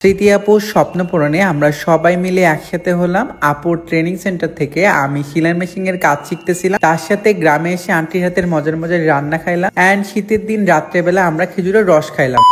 তৃতীয় আপুর স্বপ্ন পূরণে আমরা সবাই মিলে একসাথে হলাম। আপুর ট্রেনিং সেন্টার থেকে আমি সেলাই মেশিন এর কাজ শিখতেছিলাম, তার সাথে গ্রামে এসে আন্টির হাতের মজার মজার রান্না খাইলাম এন্ড শীতের দিন রাত্রেবেলা আমরা খেজুরের রস খাইলাম।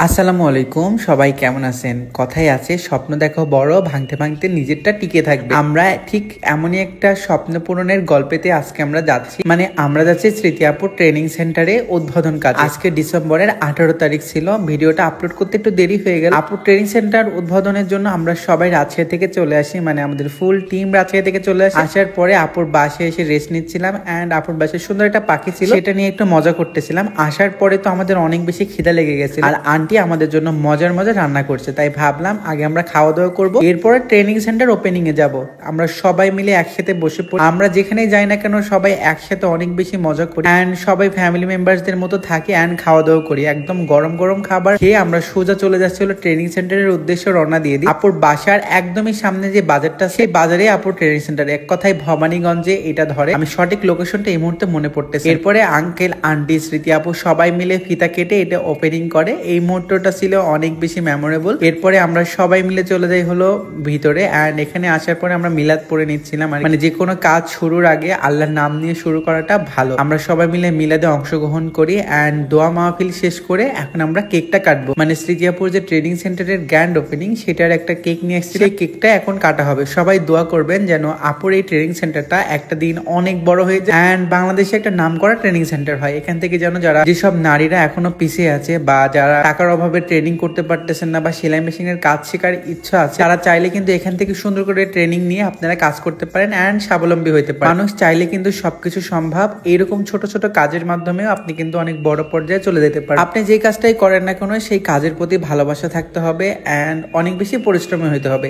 আসসালামু আলাইকুম, সবাই কেমন আছেন? কথাই আছে, স্বপ্ন দেখো বড়, ভাঙতে ভাঙতে নিজেরটা টিকে থাকবে। আমরা ঠিক এমনই একটা স্বপ্ন পূরণের গল্পেতে আজকে আমরা যাচ্ছি, আমরা যাচ্ছি তৃতীয় আপুর ট্রেনিং সেন্টারে উদ্বোধন কাজ। আজকে ডিসেম্বরের 18 তারিখ ছিল। ভিডিওটা আপলোড করতে একটু দেরি হয়ে গেল। আপুর ট্রেনিং সেন্টার উদ্বোধনের জন্য আমরা সবাই রাজশাহী থেকে চলে আসি, আমাদের ফুল টিম রাজশাহী থেকে চলে আসি। আসার পরে আপুর বাসায় এসে রেস্ট নিচ্ছিলাম এন্ড আপুর বাসায় সুন্দর একটা পাখি ছিল, সেটা নিয়ে একটু মজা করতেছিলাম। আসার পরে তো আমাদের অনেক বেশি খিদা লেগে গেছে আর আন্টি আমাদের জন্য মজার মজার রান্না করছে, তাই ভাবলাম আগে আমরা খাওয়া দাওয়া করবো, এরপরে ট্রেনিং সেন্টার ওপেনিং এ যাব। আমরা সবাই মিলে একসাথে বসে পড়ি। আমরা যেখানেই যাই না কেন সবাই একসাথে অনেক বেশি মজা করি এন্ড সবাই ফ্যামিলি মেম্বারসদের মতো থাকি এন্ড খাওয়া দাওয়া করি। একদম গরম গরম খাবার খেয়ে আমরা সোজা চলে যাচ্ছিল ট্রেনিং সেন্টারের উদ্দেশ্যে রওনা দিয়ে দিই। আপুর বাসার একদমই সামনে যে বাজারটা, সেই বাজারে আপুর ট্রেনিং সেন্টার, এক কথায় ভবানীগঞ্জে এটা ধরে। আমি সঠিক লোকেশনটা এই মুহূর্তে মনে পড়তেছে। এরপরে আঙ্কেল আন্টি স্মৃতি আপু সবাই মিলে ফিতা কেটে এটা ওপেনিং করে। এই মুহূর্তটা ছিল অনেক বেশি মেমোরেবল। এরপরে আমরা সবাই মিলে চলে যাই হলো ভিতরে এন্ড এখানে আসার পরে আমরা মিলাদ পড়ে নিচ্ছিলাম। যে কোনো কাজ শুরুর আগে আল্লাহর নাম নিয়ে শুরু করাটা ভালো। আমরা সবাই মিলে মিলাদে অংশগ্রহণ করি এন্ড দোয়া মাহফিল শেষ করে এখন আমরা কেকটা কাটবো। স্মৃতিয়াপুর যে ট্রেনিং সেন্টারের গ্র্যান্ড ওপেনিং, সেটার একটা কেক নিয়ে এসেছি, সেই কেকটা এখন কাটা হবে। সবাই দোয়া করবেন যেন আপুর এই ট্রেনিং সেন্টারটা একটা দিন অনেক বড় হয়ে যায় এন্ড বাংলাদেশে একটা নাম করা ট্রেনিং সেন্টার হয়। এখান থেকে যেন যারা যেসব নারীরা এখনো পিছিয়ে আছে বা যারা টাকার অভাবে ট্রেনিং করতে পারতেছেন না বা সেলাই মেশিনের কাজ শেখার ইচ্ছা আছে, তারা চাইলে কিন্তু এখান থেকে সুন্দর করে ট্রেনিং নিয়ে আপনারা কাজ করতে পারেন এন্ড স্বাবলম্বী হতে পারেন। মানুষ চাইলে কিন্তু সবকিছু সম্ভব। এইরকম ছোট ছোট কাজের মাধ্যমেও আপনি কিন্তু অনেক বড় পর্যায়ে চলে যেতে পারেন। আপনি যে কাজটাই করেন না কেন সেই কাজের প্রতি ভালোবাসা থাকতে হবে এন্ড অনেক বেশি পরিশ্রমী হতে হবে।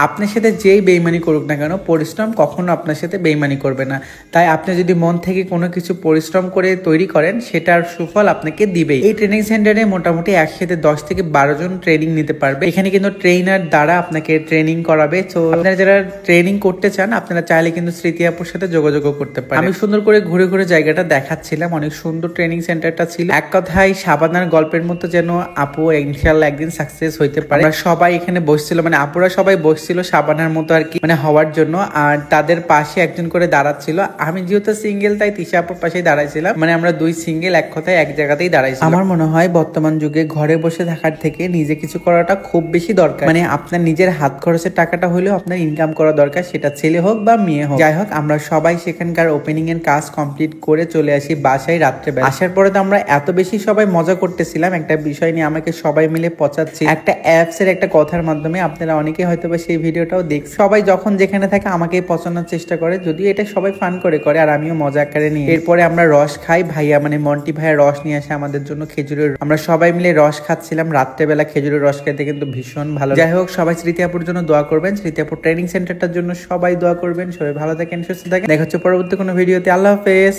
আপনার সাথে যেই বেইমানি করুক না কেন, পরিশ্রম কখনো আপনার সাথে বেইমানি করবে না। তাই আপনি যদি মন থেকে কোনো কিছু পরিশ্রম করে তৈরি করেন, সেটার সুফল আপনাকে দিবেই। এই ট্রেনিং সেন্টারে মোটামুটি একসাথে 10 থেকে 12 জন ট্রেনিং নিতে পারবে। এখানে কিন্তু ট্রেনার দ্বারা আপনাকে ট্রেনিং করাবে। তো আপনারা যারা ট্রেনিং করতে চান, আপনারা চাইলে কিন্তু স্মৃতি আপুর সাথে যোগাযোগ করতে পারেন। আমি সুন্দর করে ঘুরে ঘুরে জায়গাটা দেখাচ্ছিলাম। অনেক সুন্দর ট্রেনিং সেন্টারটা ছিল। এক কথায় সাবানার গল্পের মতো যেন আপু ইনশাআল্লাহ একদিন সাকসেস হইতে পারে। আমরা সবাই এখানে বসছিল, আপুরা সবাই বসছিল সাবানার মতো আর কি, হওয়ার জন্য। আর তাদের পাশে একজন করে দাঁড়াচ্ছিল। আমি যেহেতু সিঙ্গেল, তাই তিশা আপুর পাশেই দাঁড়াইছিলাম। আমরা দুই সিঙ্গেল, এক কথায় এক জায়গাতেই দাঁড়াইছিলাম। আমার মনে হয় বর্তমান যুগে ঘরে বসে থাকার থেকে নিজে কিছু করাটা খুব বেশি দরকার। আপনার নিজের হাত খরচের টাকাটা হলেও আপনার ইনকাম করা দরকার, সেটা ছেলে হোক বা মেয়ে হোক। যাই হোক, আমরা সবাই সেখানকার ওপেনিং এর কাজ কমপ্লিট করে চলে আসি বাসায় রাত্রেবেলা। আসার পরে তো আমরা এত বেশি সবাই মজা করতেছিলাম একটা বিষয় নিয়ে, আমাকে সবাই মিলে পচাচ্ছি একটা অ্যাপস এর একটা কথার মাধ্যমে। আপনারা অনেকে হয়তো বা সেই ভিডিওটাও দেখছেন। সবাই যখন যেখানে থাকে আমাকে পচানোর চেষ্টা করে, যদিও এটা সবাই ফান করে আর আমিও মজা আকারে নিই। এরপরে আমরা রস খাই। ভাইয়া মন্টি ভাইয়া রস নিয়ে আসে আমাদের জন্য, খেজুরের। আমরা সবাই মিলে রস খাচ্ছিলাম রাত্রেবেলা। খেজুরের রস খেতে কিন্তু ভীষণ ভালো। যাই হোক, সবাই স্মৃতি আপুর জন্য দোয়া করবেন, স্মৃতি আপুর ট্রেনিং সেন্টারটার জন্য সবাই দোয়া করবেন। সবাই ভালো থাকেন, সুস্থ থাকেন। দেখা হচ্ছে পরবর্তী কোনো ভিডিওতে। আল্লাহ হাফেজ।